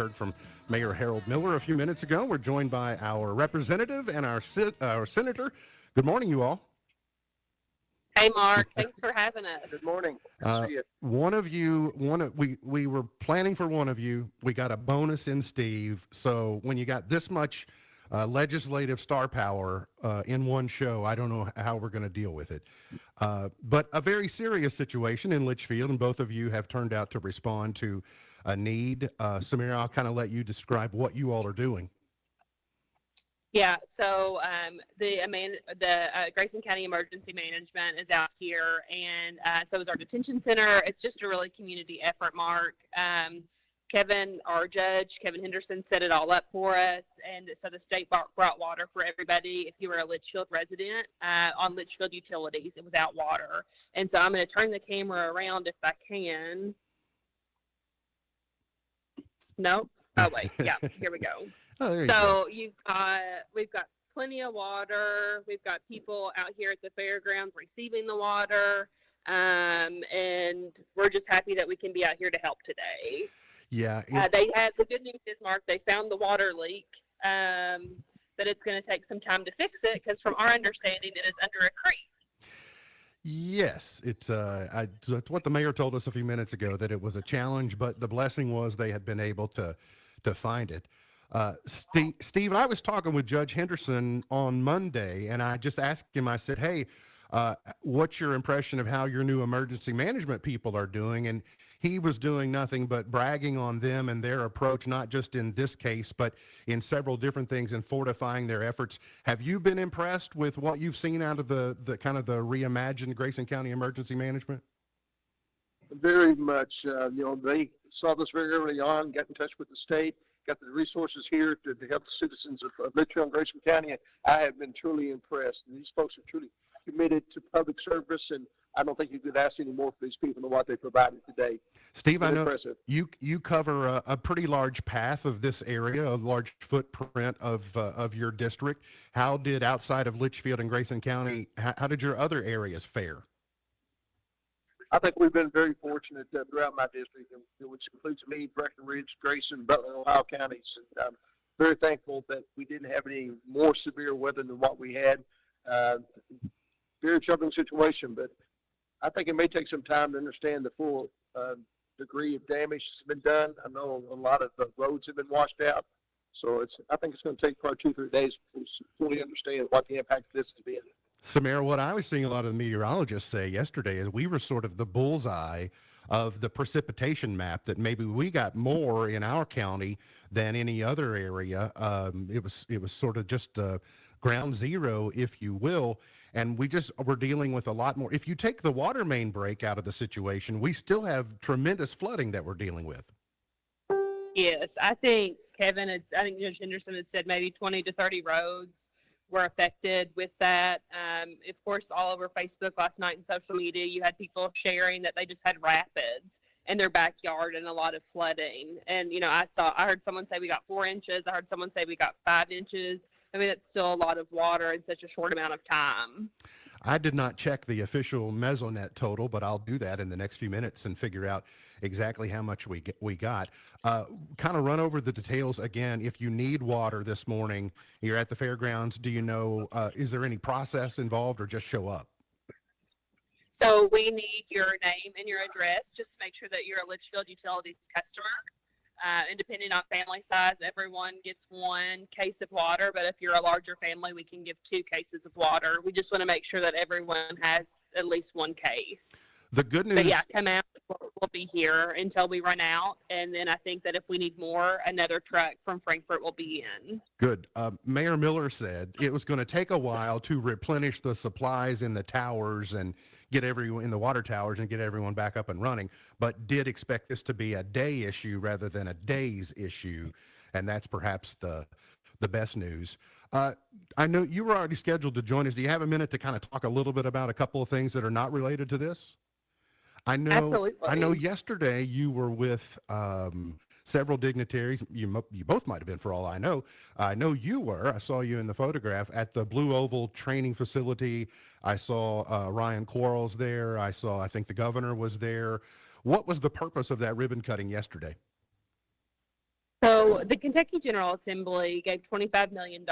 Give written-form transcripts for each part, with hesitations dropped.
heard from Mayor Harold Miller a few minutes ago. We're joined by our representative and our senator. Good morning, you all. Hey, Mark. Thanks for having us. Good morning. Good to see you. We were planning for one of you. We got a bonus in Steve. So when you got this much legislative star power in one show, I don't know how we're going to deal with it. But a very serious situation in Leitchfield, and both of you have turned out to respond to a need. Samara, I'll kind of let you describe what you all are doing. Yeah, so the Grayson County Emergency Management is out here, and so is our detention center. It's just a really community effort, Mark. Kevin, our judge, Kevin Henderson, set it all up for us, and so the state brought water for everybody if you were a Leitchfield resident on Leitchfield utilities and without water. And so I'm going to turn the camera around if I can. No? Oh, wait. Yeah, here we go. Oh, there you So go. we've got plenty of water. We've got people out here at the fairgrounds receiving the water, and we're just happy that we can be out here to help today. Yeah. They had the good news is, Mark, they found the water leak. But it's going to take some time to fix it because, from our understanding, it is under a creek. Yes, it's what the mayor told us a few minutes ago, that it was a challenge, but the blessing was they had been able to find it. Steve, I was talking with Judge Henderson on Monday, and I just asked him, I said, hey, what's your impression of how your new emergency management people are doing? And he was doing nothing but bragging on them and their approach, not just in this case, but in several different things in fortifying their efforts. Have you been impressed with what you've seen out of the kind of the reimagined Grayson County Emergency Management? Very much. They saw this very early on, got in touch with the state, got the resources here to help the citizens of Leitchfield and Grayson County. I have been truly impressed. And these folks are truly committed to public service, and I don't think you could ask any more for these people than what they provided today. Steve, I know impressive. you cover a pretty large path of this area, a large footprint of your district. How did, outside of Leitchfield and Grayson County, how did your other areas fare? I think we've been very fortunate throughout my district, which includes me, Breckenridge, Grayson, Butler, Ohio counties. And I'm very thankful that we didn't have any more severe weather than what we had. Very troubling situation, but I think it may take some time to understand the full degree of damage that's been done. I know a lot of the roads have been washed out, so I think it's going to take probably 2-3 days to fully understand what the impact of this has been. Samara, what I was seeing a lot of the meteorologists say yesterday is we were sort of the bullseye of the precipitation map, that maybe we got more in our county than any other area. It was sort of just ground zero, if you will. And we're dealing with a lot more. If you take the water main break out of the situation, we still have tremendous flooding that we're dealing with. Yes, I think Judge Henderson had said maybe 20 to 30 roads were affected with that. Of course, all over Facebook last night and social media, you had people sharing that they just had rapids in their backyard and a lot of flooding. And, I heard someone say we got 4 inches. I heard someone say we got 5 inches. I mean, that's still a lot of water in such a short amount of time. I did not check the official Mesonet total, but I'll do that in the next few minutes and figure out exactly how much we got. Kind of run over the details again. If you need water this morning, you're at the fairgrounds, do you know, is there any process involved, or just show up? So we need your name and your address just to make sure that you're a Leitchfield Utilities customer. And depending on family size, everyone gets 1 case of water. But if you're a larger family, we can give 2 cases of water. We just want to make sure that everyone has at least 1 case. The good news. But yeah, come out. We'll be here until we run out. And then I think that if we need more, another truck from Frankfort will be in. Good. Mayor Miller said it was going to take a while to replenish the supplies in the towers and get everyone in the water towers and get everyone back up and running, but did expect this to be a day issue rather than a days issue. And that's perhaps the best news. I know you were already scheduled to join us. Do you have a minute to kind of talk a little bit about a couple of things that are not related to this? Absolutely. I know yesterday you were with several dignitaries. You both might have been, for all I know. I know you were. I saw you in the photograph at the Blue Oval training facility. I saw Ryan Quarles there. I think the governor was there. What was the purpose of that ribbon cutting yesterday? So the Kentucky General Assembly gave $25 million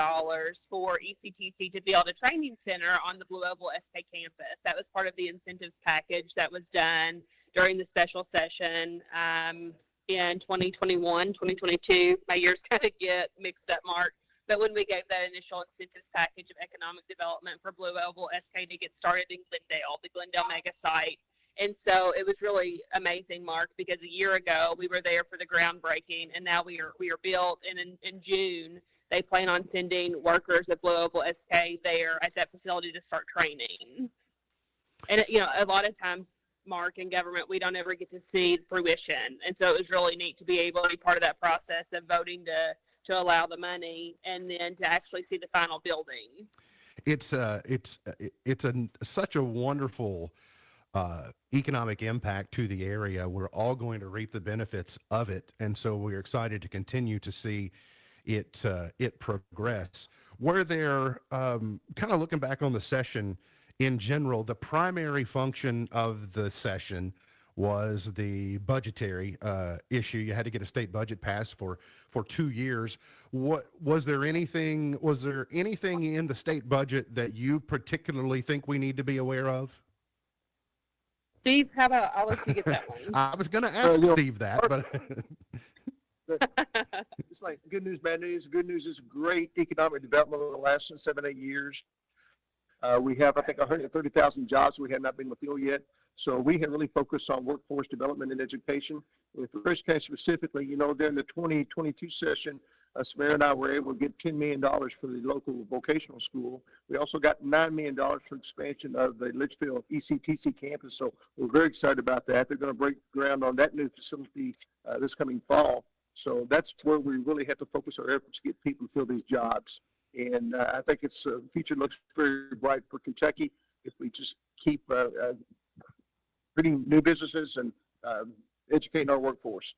for ECTC to build a training center on the Blue Oval SK campus. That was part of the incentives package that was done during the special session in 2021, 2022. My years kind of get mixed up, Mark. But when we gave that initial incentives package of economic development for Blue Oval SK to get started in Glendale, the Glendale mega site. And so it was really amazing, Mark, because a year ago we were there for the groundbreaking, and now we are built. And in June, they plan on sending workers at Blue Oval SK there at that facility to start training. And a lot of times, Mark, in government, we don't ever get to see fruition, and so it was really neat to be able to be part of that process of voting to allow the money, and then to actually see the final building. It's such a wonderful economic impact to the area. We're all going to reap the benefits of it, and so we're excited to continue to see it progress. Were there, kind of looking back on the session in general, the primary function of the session was the budgetary issue. You had to get a state budget passed for 2 years. Was there anything in the state budget that you particularly think we need to be aware of? Steve, how about I'll let you get that one. I was going to ask Steve that, but it's like good news, bad news. Good news is great economic development over the last 7, 8 years. We have, I think, 130,000 jobs we have not been fulfilled yet. So we have really focused on workforce development and education. With First Case specifically, during the 2022 session, Samara and I were able to get $10 million for the local vocational school. We also got $9 million for expansion of the Leitchfield ECTC campus. So we're very excited about that. They're going to break ground on that new facility this coming fall. So that's where we really have to focus our efforts to get people to fill these jobs. And I think the future looks very bright for Kentucky if we just keep creating new businesses and educating our workforce.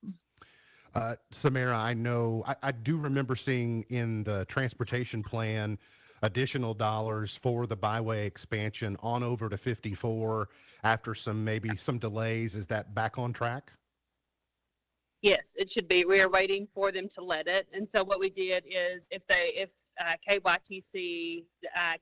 Samara, I know, I do remember seeing in the transportation plan additional dollars for the byway expansion on over to 54 after maybe some delays. Is that back on track? Yes, it should be. We are waiting for them to let it. And so what we did is if KYTC,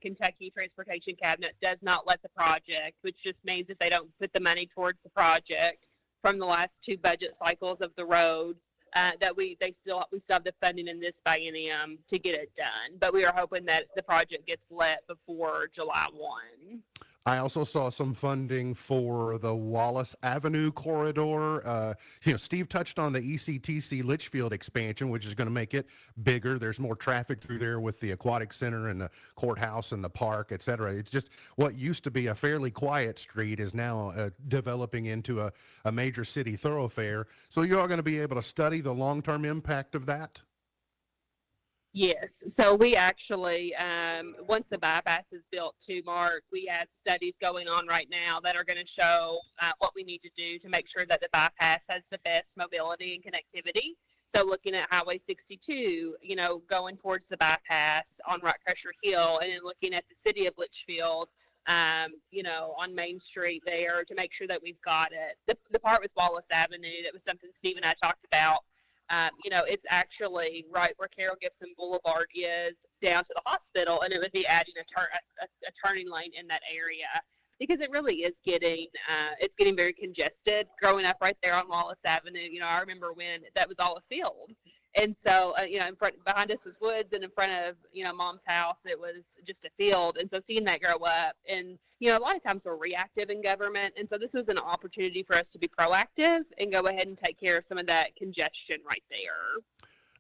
Kentucky Transportation Cabinet, does not let the project, which just means if they don't put the money towards the project from the last 2 budget cycles of the road, that we still have the funding in this biennium to get it done. But we are hoping that the project gets let before July 1. I also saw some funding for the Wallace Avenue corridor. Steve touched on the ECTC Leitchfield expansion, which is going to make it bigger. There's more traffic through there with the aquatic center and the courthouse and the park, et cetera. It's just what used to be a fairly quiet street is now developing into a major city thoroughfare. So you are going to be able to study the long-term impact of that? Yes. So we actually, once the bypass is built too, Mark, we have studies going on right now that are going to show what we need to do to make sure that the bypass has the best mobility and connectivity. So looking at Highway 62, going towards the bypass on Rock Crusher Hill, and then looking at the city of Leitchfield, on Main Street there to make sure that we've got it. The part with Wallace Avenue, that was something Steve and I talked about. It's actually right where Carroll Gibson Boulevard is down to the hospital, and it would be adding a turning lane in that area because it really is getting very congested. Growing up right there on Wallace Avenue, I remember when that was all a field, and so behind us was woods, and in front of Mom's house it was just a field, and so seeing that grow up, and a lot of times we're reactive in government, and so this was an opportunity for us to be proactive and go ahead and take care of some of that congestion right there.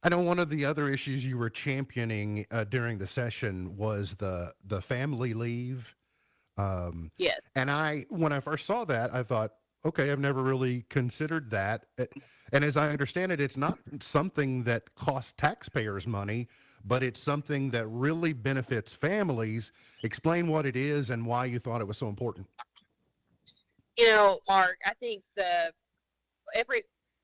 I know one of the other issues you were championing during the session was the family leave. Yes. And when I first saw that, I thought, okay, I've never really considered that. And as I understand it, it's not something that costs taxpayers money, but it's something that really benefits families. Explain what it is and why you thought it was so important. Mark, I think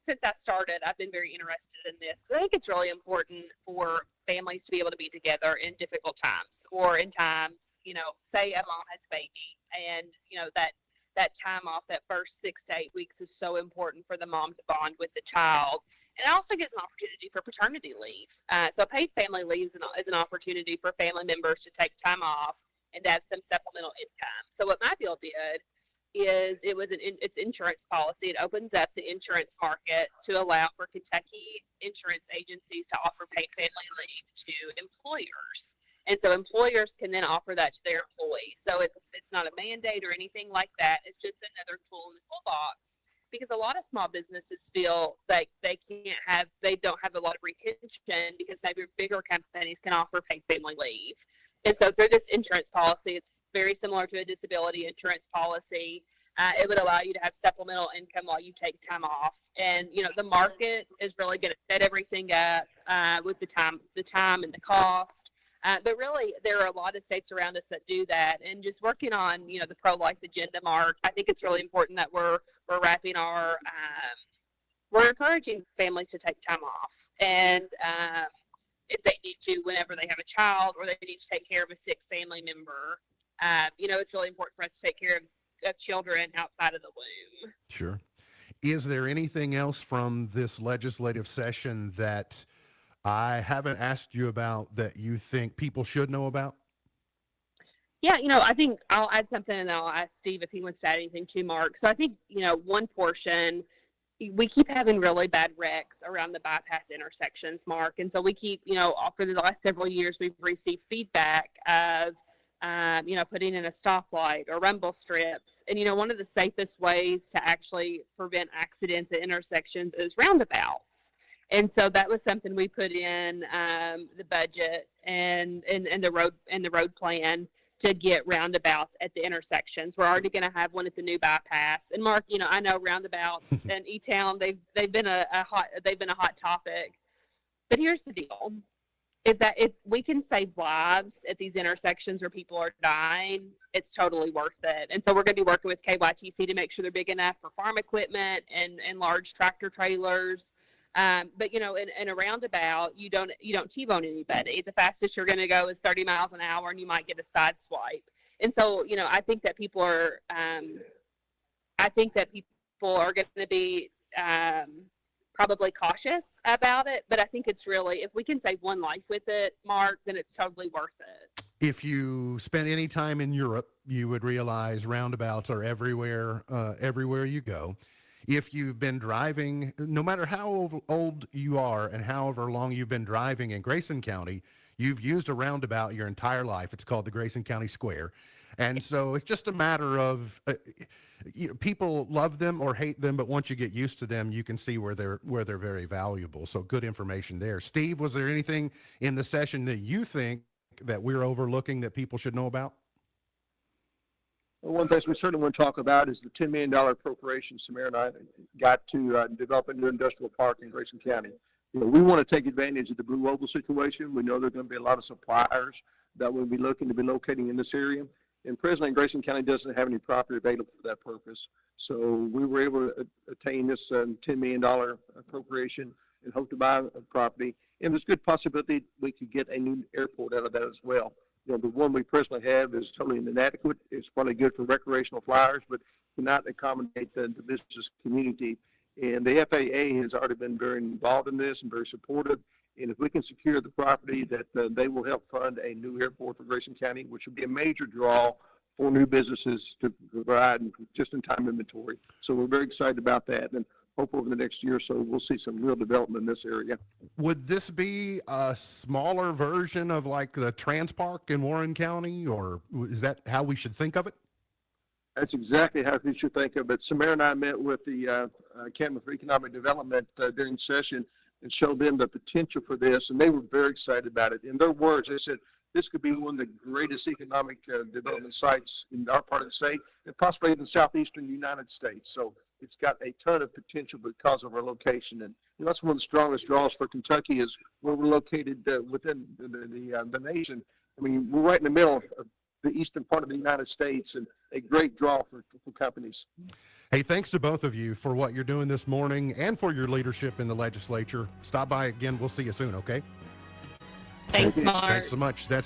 since I started, I've been very interested in this because I think it's really important for families to be able to be together in difficult times or in times, say a mom has a baby and, that that time off, that first 6 to 8 weeks, is so important for the mom to bond with the child. And it also gives an opportunity for paternity leave. So paid family leave is an opportunity for family members to take time off and to have some supplemental income. So what my bill did is it's insurance policy. It opens up the insurance market to allow for Kentucky insurance agencies to offer paid family leave to employers. And so employers can then offer that to their employees. So it's not a mandate or anything like that. It's just another tool in the toolbox, because a lot of small businesses feel like they don't have a lot of retention because maybe bigger companies can offer paid family leave. And so through this insurance policy, it's very similar to a disability insurance policy. It would allow you to have supplemental income while you take time off. And, the market is really going to set everything up with the time and the cost. But really, there are a lot of states around us that do that. And just working on, the pro-life agenda, Mark, I think it's really important that we're wrapping we're encouraging families to take time off. And if they need to, whenever they have a child or they need to take care of a sick family member, it's really important for us to take care of children outside of the womb. Sure. Is there anything else from this legislative session that I haven't asked you about that you think people should know about? Yeah, I think I'll add something and I'll ask Steve if he wants to add anything too, Mark. So I think, one portion, we keep having really bad wrecks around the bypass intersections, Mark. And so we keep, for the last several years, we've received feedback of, putting in a stoplight or rumble strips. And, one of the safest ways to actually prevent accidents at intersections is roundabouts. And so that was something we put in the budget and the road plan to get roundabouts at the intersections. We're already going to have one at the new bypass. And Mark, I know roundabouts in E-Town, they've been a hot topic. But here's the deal: if we can save lives at these intersections where people are dying, it's totally worth it. And so we're going to be working with KYTC to make sure they're big enough for farm equipment and large tractor trailers. But in a roundabout, you don't T-bone anybody. The fastest you're going to go is 30 miles an hour, and you might get a side swipe. And so, I think that people are going to be probably cautious about it. But I think it's really, if we can save one life with it, Mark, then it's totally worth it. If you spend any time in Europe, you would realize roundabouts are everywhere you go. If you've been driving, no matter how old you are and however long you've been driving in Grayson County, you've used a roundabout your entire life. It's called the Grayson County Square. And so it's just a matter of people love them or hate them, but once you get used to them, you can see where they're very valuable. So good information there. Steve, was there anything in the session that you think that we're overlooking that people should know about? One thing we certainly want to talk about is the $10 million appropriation Samara and I got to develop a new industrial park in Grayson County. We want to take advantage of the Blue Oval situation. We know there are going to be a lot of suppliers that will be looking to be locating in this area. And presently, Grayson County doesn't have any property available for that purpose. So we were able to attain this $10 million appropriation and hope to buy a property. And there's good possibility we could get a new airport out of that as well. The one we presently have is totally inadequate. It's probably good for recreational flyers, but cannot accommodate the business community. And the FAA has already been very involved in this and very supportive. And if we can secure the property, that they will help fund a new airport for Grayson County, which would be a major draw for new businesses to provide just-in-time inventory. So we're very excited about that. And hope over the next year or so we'll see some real development in this area. Would this be a smaller version of like the Transpark in Warren County, or is that how we should think of it? That's exactly how we should think of it. Samara and I met with the Academy for Economic Development during session and showed them the potential for this, and they were very excited about it. In their words, they said, this could be one of the greatest economic development sites in our part of the state and possibly in the southeastern United States. So it's got a ton of potential because of our location. And that's one of the strongest draws for Kentucky is where we're located within the nation. I mean, we're right in the middle of the eastern part of the United States and a great draw for companies. Hey, thanks to both of you for what you're doing this morning and for your leadership in the legislature. Stop by again. We'll see you soon, okay? Thanks, Mark. Thanks so much. That's